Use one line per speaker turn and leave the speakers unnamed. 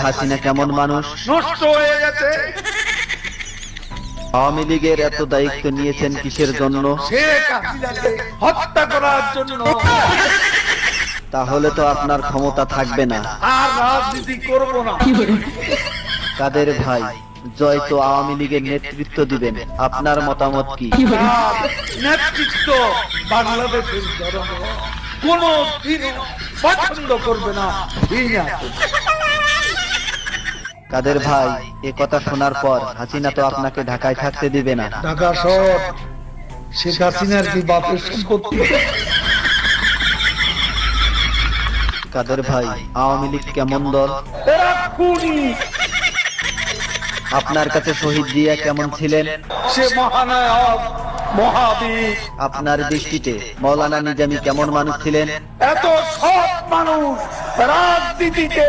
হাসিনা কেমন মানুষ?
নষ্ট হয়ে গেছে।
আওয়ামী লীগের এত দায়িত্ব নিয়েছেন কিসের জন্য?
শেখ হাসিনাকে হত্যা করার জন্য।
তাহলে তো আপনার ক্ষমতা থাকবে না।
আর রাজনীতি করব না।
কাদের ভাই, জয় তো আওয়ামী লীগের নেতৃত্ব দিবেন, আপনার মতামত কি?
তার নেতৃত্ব বাংলাদেশের জনগণ কোনো দিনও পছন্দ করবে না।
কাদের ভাই, এ কথা শোনার পর হাসিনা তো আপনাকে ঢাকায় থাকতে দিবে না।
ঢাকা শহর শেখ হাসিনার কি বাপের সম্পত্তি?
কাদের ভাই, আওয়ামী লীগ কেমন দল?
এরা খুনি।
আপনার কাছে শহীদ জিয়া কেমন ছিলেন?
সে মহানায়ক, মহাবীর।
আপনার দৃষ্টিতে মৌলানা নিজামী কেমন মানুষ ছিলেন?
এত সৎ মানুষ রাজনীতিতে